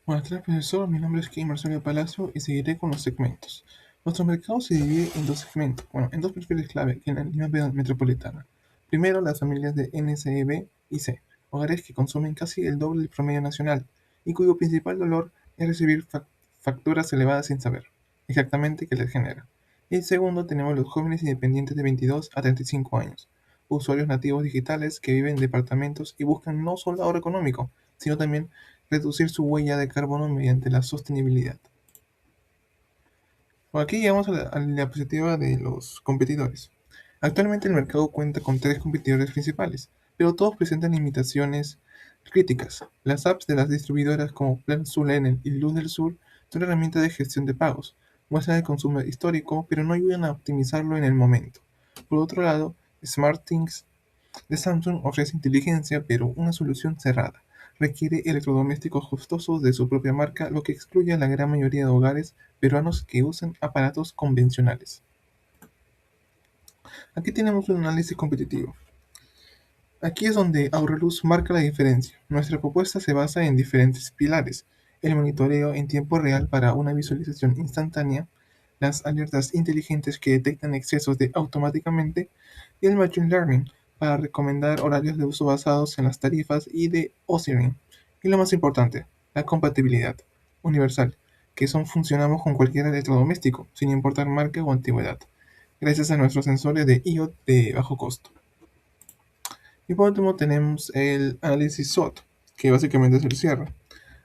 Buenas tardes, profesor. Mi nombre es Kim Marcelo Palacio y seguiré con los segmentos. Nuestro mercado se divide en dos segmentos, en dos perfiles clave en la línea metropolitana. Primero, las familias de NSE y C, hogares que consumen casi el doble del promedio nacional y cuyo principal dolor es recibir facturas elevadas sin saber exactamente qué les genera. Y segundo, tenemos los jóvenes independientes de 22 a 35 años, usuarios nativos digitales que viven en departamentos y buscan no solo ahorro económico, sino también reducir su huella de carbono mediante la sostenibilidad. Bueno, aquí llegamos a la diapositiva de los competidores. Actualmente el mercado cuenta con tres competidores principales, pero todos presentan limitaciones críticas. Las apps de las distribuidoras como Plan Sur Enel y Luz del Sur son herramientas de gestión de pagos, muestran el consumo histórico, pero no ayudan a optimizarlo en el momento. Por otro lado, SmartThings de Samsung ofrece inteligencia, pero una solución cerrada. Requiere electrodomésticos costosos de su propia marca, lo que excluye a la gran mayoría de hogares peruanos que usan aparatos convencionales. Aquí tenemos un análisis competitivo. Aquí es donde Aureluz marca la diferencia. Nuestra propuesta se basa en diferentes pilares: el monitoreo en tiempo real para una visualización instantánea, las alertas inteligentes que detectan excesos automáticamente y el Machine Learning para recomendar horarios de uso basados en las tarifas y de Osiring. Y lo más importante, la compatibilidad universal, que funcionamos con cualquier electrodoméstico, sin importar marca o antigüedad, gracias a nuestros sensores de IoT de bajo costo. Y por último tenemos el análisis SWOT, que básicamente es el cierre.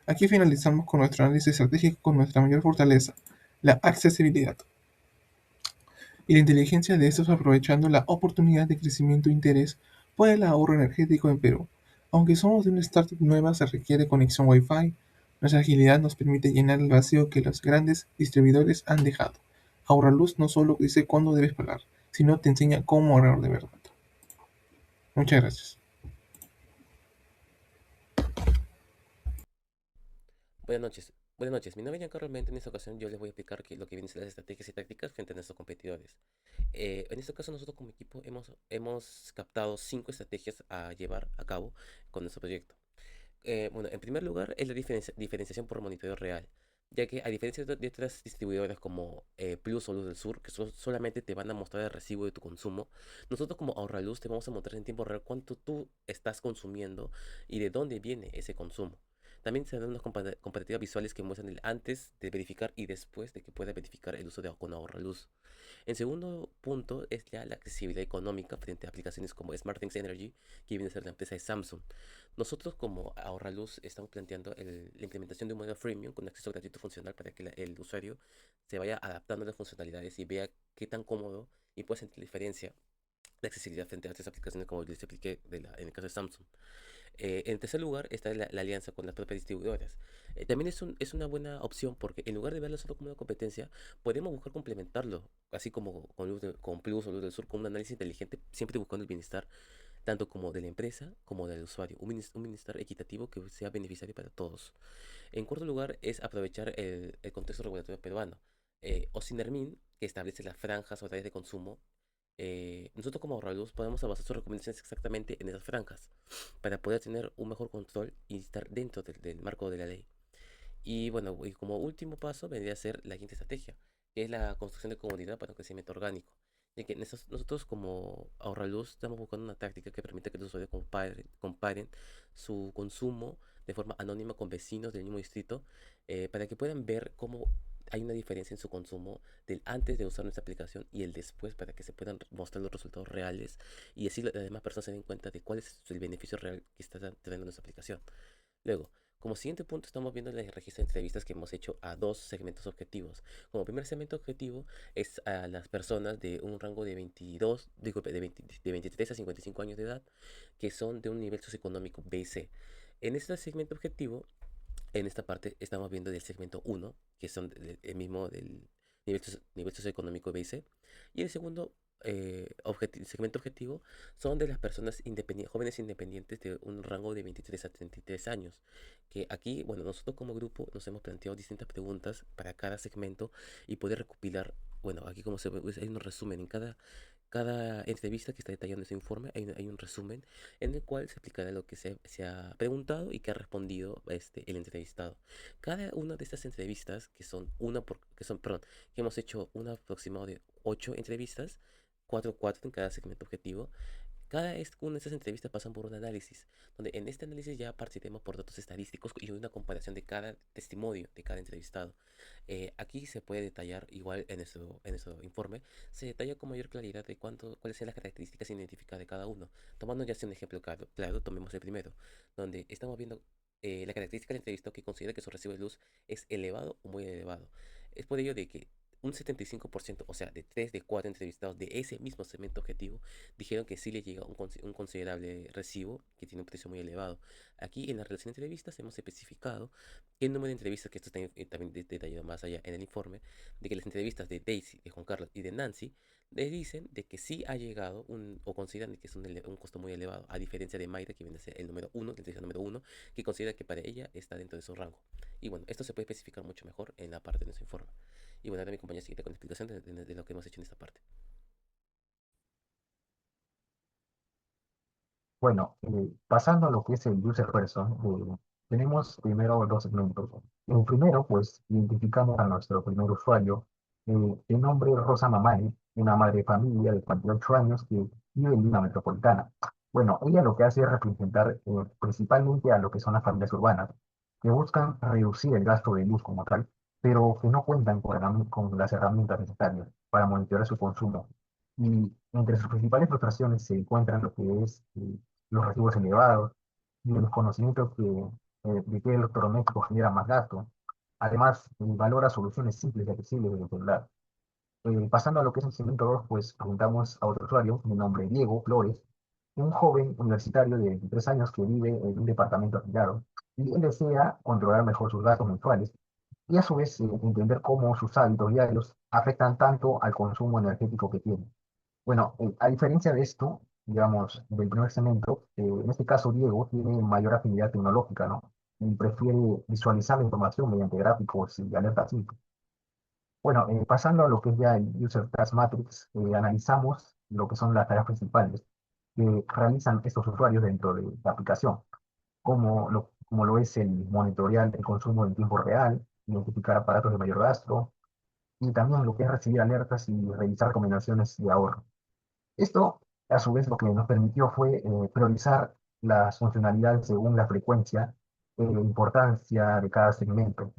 Aquí finalizamos con nuestro análisis estratégico con nuestra mayor fortaleza, la accesibilidad y la inteligencia de estos, aprovechando la oportunidad de crecimiento e interés por el ahorro energético en Perú. Aunque somos de una startup nueva, se requiere conexión Wi-Fi. Nuestra agilidad nos permite llenar el vacío que los grandes distribuidores han dejado. Ahorrar luz no solo dice cuándo debes pagar, sino te enseña cómo ahorrar de verdad. Muchas gracias. Buenas noches. Buenas noches. Mi nombre es Giancarlo Mente. En esta ocasión yo les voy a explicar lo que vienen a ser las estrategias y tácticas frente a nuestros competidores. En este caso nosotros como equipo hemos captado 5 estrategias a llevar a cabo con nuestro proyecto. Bueno, en primer lugar es la diferenciación por monitoreo real, ya que a diferencia de otras distribuidoras como Plus o Luz del Sur, que solamente te van a mostrar el recibo de tu consumo, nosotros como Ahorraluz te vamos a mostrar en tiempo real cuánto tú estás consumiendo y de dónde viene ese consumo. También se dan unas comparativas visuales que muestran el antes de verificar y después de que pueda verificar el uso de con Ahorraluz. En segundo punto es ya la accesibilidad económica frente a aplicaciones como SmartThings Energy, que viene a ser la empresa de Samsung. Nosotros como Ahorraluz estamos planteando la implementación de un modelo freemium con acceso gratuito funcional para que el usuario se vaya adaptando a las funcionalidades y vea qué tan cómodo y pueda sentir la diferencia de accesibilidad frente a otras aplicaciones como les expliqué en el caso de Samsung. En tercer lugar está la alianza con las propias distribuidoras. También es una buena opción porque en lugar de verlo solo como una competencia, podemos buscar complementarlo, así como con Plus o Luz del Sur, con un análisis inteligente, siempre buscando el bienestar tanto como de la empresa como del usuario. Un bienestar equitativo que sea beneficiario para todos. En cuarto lugar es aprovechar el contexto regulatorio peruano. Osinermin, que establece las franjas horarias de consumo, nosotros como ahorradores podemos basar sus recomendaciones exactamente en esas franjas para poder tener un mejor control y estar dentro del marco de la ley. Y bueno, y como último paso vendría a ser la quinta estrategia, que es la construcción de comunidad para un crecimiento orgánico. Ya que nosotros como Ahorraluz estamos buscando una táctica que permita que los usuarios comparen su consumo de forma anónima con vecinos del mismo distrito, para que puedan ver cómo hay una diferencia en su consumo del antes de usar nuestra aplicación y el después, para que se puedan mostrar los resultados reales y así las demás personas se den cuenta de cuál es el beneficio real que está teniendo nuestra aplicación. Luego, como siguiente punto, estamos viendo el registro de entrevistas que hemos hecho a dos segmentos objetivos. Como primer segmento objetivo es a las personas de un rango de 22, digo, de 23 a 55 años de edad, que son de un nivel socioeconómico B y C. En este segmento objetivo, en esta parte, estamos viendo del segmento uno, que son el mismo del nivel socioeconómico B y C. Y el segundo segmento objetivo son de las personas jóvenes independientes de un rango de 23 a 33 años. Que aquí, bueno, nosotros como grupo nos hemos planteado distintas preguntas para cada segmento y poder recopilar, bueno, aquí como se ve, pues, hay un resumen en Cada entrevista que está detallando ese informe, hay un resumen en el cual se explicará lo que se ha preguntado y que ha respondido el entrevistado. Cada una de estas entrevistas, perdón, que hemos hecho un aproximado de 8 entrevistas, cuatro en cada segmento objetivo. Una de estas entrevistas pasan por un análisis, donde en este análisis ya partiremos por datos estadísticos y una comparación de cada testimonio de cada entrevistado. Aquí se puede detallar, igual en nuestro informe, se detalla con mayor claridad de cuáles son las características identificadas de cada uno. Tomando ya un ejemplo claro, tomemos el primero, donde estamos viendo la característica del entrevistado que considera que su recibo de luz es elevado o muy elevado. Es por ello de que un 75%, o sea, de 3 de 4 entrevistados de ese mismo segmento objetivo, dijeron que sí le llega un considerable recibo que tiene un precio muy elevado. Aquí en la relación de entrevistas hemos especificado que el número de entrevistas, que esto está también detallado más allá en el informe, de que las entrevistas de Daisy, de Juan Carlos y de Nancy le dicen de que sí ha llegado o consideran de que es un costo muy elevado, a diferencia de Mayra, que viene a ser el número uno, la entrevista número uno, que considera que para ella está dentro de su rango. Y bueno, esto se puede especificar mucho mejor en la parte de nuestro informe. Y bueno, ahora mi compañera sigue con la explicación de lo que hemos hecho en esta parte. Bueno, pasando a lo que es el user person, tenemos primero dos segmentos. En el primero, pues, identificamos a nuestro primer usuario. El nombre es Rosa Mamani, una madre de familia de 48 años que vive en Lima Metropolitana. Bueno, ella lo que hace es representar principalmente a lo que son las familias urbanas, que buscan reducir el gasto de luz como tal, pero que no cuentan con las herramientas necesarias para monitorear su consumo. Y entre sus principales frustraciones se encuentran lo que es los recibos elevados y el desconocimiento de que el electrodoméstico genera más gasto. Además, valora soluciones simples y accesibles desde el celular. Pasando a lo que es el segmento 2, pues preguntamos a otro usuario, mi nombre es Diego Flores, un joven universitario de 23 años que vive en un departamento alquilado y él desea controlar mejor sus gastos mensuales y a su vez entender cómo sus hábitos diarios afectan tanto al consumo energético que tiene. Bueno, a diferencia de esto, digamos, del primer segmento, en este caso Diego tiene mayor afinidad tecnológica, ¿no? Y prefiere visualizar la información mediante gráficos y alertas simples. Bueno, pasando a lo que es ya el User Task Matrix, analizamos lo que son las tareas principales que realizan estos usuarios dentro de la aplicación, como lo es el monitorear el consumo en tiempo real, identificar aparatos de mayor gasto, y también lo que es recibir alertas y realizar recomendaciones de ahorro. Esto, a su vez, lo que nos permitió fue priorizar las funcionalidades según la frecuencia e importancia de cada segmento.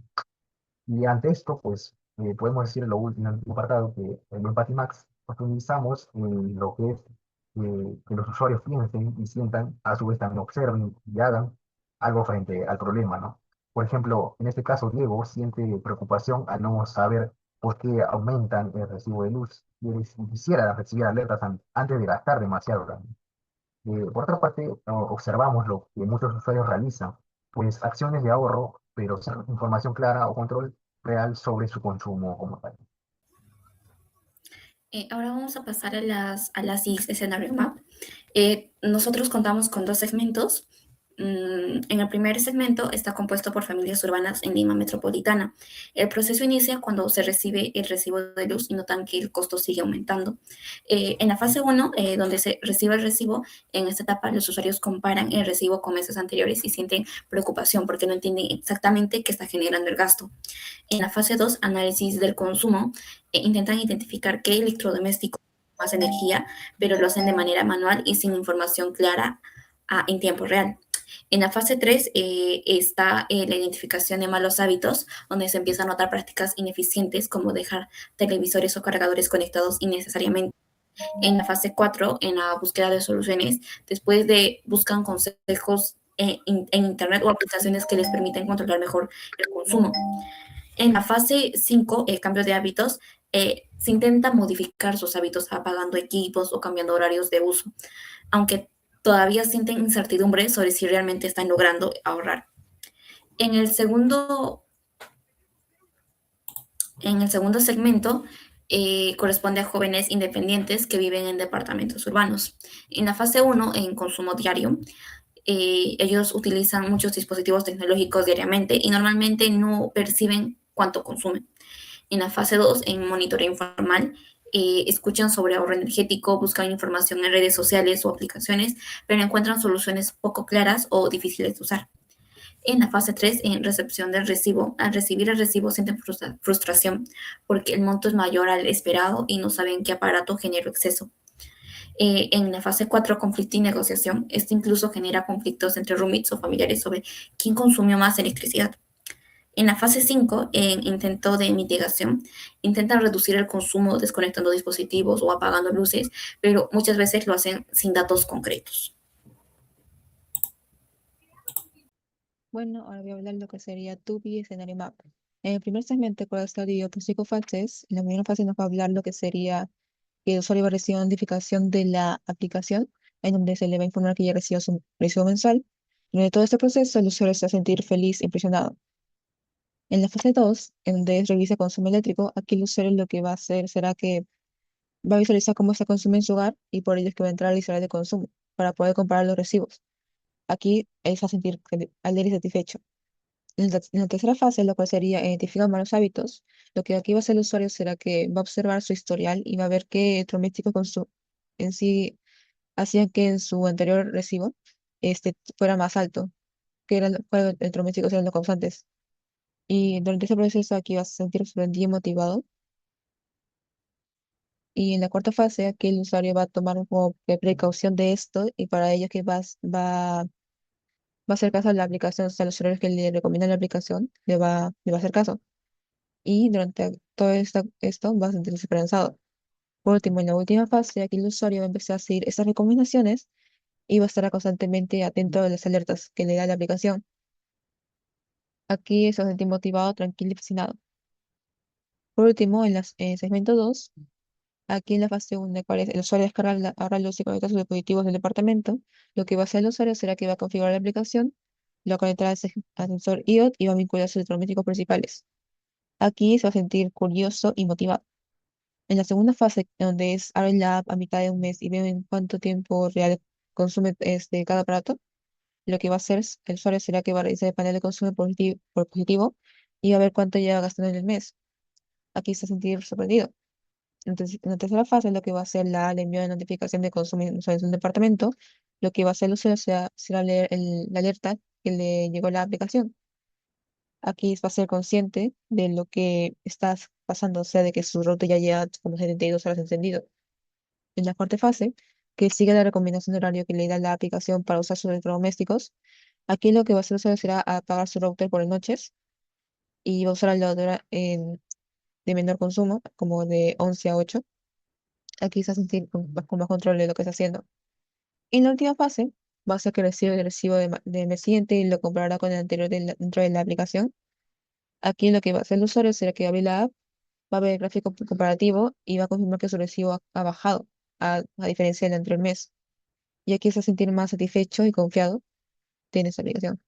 Y ante esto, pues, podemos decir lo último en el último apartado, que en Empathy Max optimizamos lo que es que los usuarios piensen y sientan, a su vez también observen y hagan algo frente al problema, ¿no? Por ejemplo, en este caso, Diego siente preocupación al no saber por qué aumentan el recibo de luz y él quisiera recibir alertas antes de gastar demasiado también. Por otra parte, observamos lo que muchos usuarios realizan, pues acciones de ahorro, pero sin información clara o control real sobre su consumo como tal. Ahora vamos a pasar a las IS Scenario Map. Nosotros contamos con dos segmentos. En el primer segmento está compuesto por familias urbanas en Lima Metropolitana. El proceso inicia cuando se recibe el recibo de luz y notan que el costo sigue aumentando. En la fase 1, donde se recibe el recibo, en esta etapa los usuarios comparan el recibo con meses anteriores y sienten preocupación porque no entienden exactamente qué está generando el gasto. En la fase 2, análisis del consumo, intentan identificar qué electrodoméstico más energía, pero lo hacen de manera manual y sin información clara en tiempo real. En la fase 3 está la identificación de malos hábitos, donde se empiezan a notar prácticas ineficientes como dejar televisores o cargadores conectados innecesariamente. En la fase 4, en la búsqueda de soluciones, después de buscan consejos en Internet o aplicaciones que les permiten controlar mejor el consumo. En la fase 5, el cambio de hábitos, se intenta modificar sus hábitos apagando equipos o cambiando horarios de uso, aunque todavía sienten incertidumbre sobre si realmente están logrando ahorrar. En el segundo, en el segundo segmento, corresponde a jóvenes independientes que viven en departamentos urbanos. En la fase 1, en consumo diario, ellos utilizan muchos dispositivos tecnológicos diariamente y normalmente no perciben cuánto consumen. En la fase 2, en monitoreo informal, escuchan sobre ahorro energético, buscan información en redes sociales o aplicaciones, pero encuentran soluciones poco claras o difíciles de usar. En la fase 3, en recepción del recibo, al recibir el recibo sienten frustración porque el monto es mayor al esperado y no saben qué aparato generó exceso. En la fase 4, conflicto y negociación, esto incluso genera conflictos entre roommates o familiares sobre quién consumió más electricidad. En la fase 5, en intento de mitigación, intentan reducir el consumo desconectando dispositivos o apagando luces, pero muchas veces lo hacen sin datos concretos. Bueno, ahora voy a hablar de lo que sería Tubi Escenario Map. En el primer segmento, cuando está dividido por 5 fases, en la primera fase nos va a hablar lo que sería que el usuario va a recibir una notificación de la aplicación, en donde se le va a informar que ya recibió su recibo mensual. Durante todo este proceso, el usuario se va a sentir feliz e impresionado. En la fase 2, en donde es revisa consumo eléctrico, aquí el usuario lo que va a hacer será que va a visualizar cómo se consume en su hogar y por ello es que va a entrar al historial de consumo para poder comparar los recibos. Aquí él se va a sentir alegre y satisfecho. En la tercera fase, lo cual sería identificar malos hábitos, lo que aquí va a hacer el usuario será que va a observar su historial y va a ver qué electrodomésticos en sí hacían que en su anterior recibo fuera más alto, que eran cuáles electrodomésticos eran los causantes. Y durante ese proceso aquí va a sentir sorprendido y motivado. Y en la cuarta fase, aquí el usuario va a tomar como que precaución de esto y para ello que va a hacer caso a la aplicación, o sea, los usuarios que le recomiendan la aplicación, le va a hacer caso. Y durante todo esto va a sentirse esperanzado. Por último, en la última fase, aquí el usuario va a empezar a seguir estas recomendaciones y va a estar constantemente atento a las alertas que le da la aplicación. Aquí se va a sentir motivado, tranquilo y fascinado. Por último, en segmento 2, aquí en la fase 1, cual es el usuario descarga ahora los y conecta sus dispositivos del departamento, lo que va a hacer el usuario será que va a configurar la aplicación, lo va a conectar al sensor IoT y va a vincular sus electrodomésticos principales. Aquí se va a sentir curioso y motivado. En la segunda fase, donde es abre la app a mitad de un mes y ve en cuánto tiempo real consume cada aparato, lo que va a hacer el usuario será que va a revisar el panel de consumo por positivo y va a ver cuánto lleva gastando en el mes. Aquí se va a sentir sorprendido. Entonces, en la tercera fase, lo que va a hacer el envío de notificación de consumo en un departamento, lo que va a hacer el usuario será leer la alerta que le llegó a la aplicación. Aquí va a ser consciente de lo que está pasando, o sea, de que su router ya lleva como 72 horas encendido. En la cuarta fase, que sigue la recomendación de horario que le da la aplicación para usar sus electrodomésticos, aquí lo que va a hacer el usuario será apagar su router por las noches y va a usar la lavadora de menor consumo, como de 11 a 8. Aquí se va a sentir con más control de lo que está haciendo. En la última fase, va a ser que recibe el recibo del mes siguiente y lo comparará con el anterior dentro de la aplicación. Aquí lo que va a hacer el usuario será que abre la app, va a ver el gráfico comparativo y va a confirmar que su recibo ha bajado, a diferencia del anterior mes. Y aquí se va a sentir más satisfecho y confiado en esta aplicación.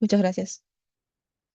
Muchas gracias.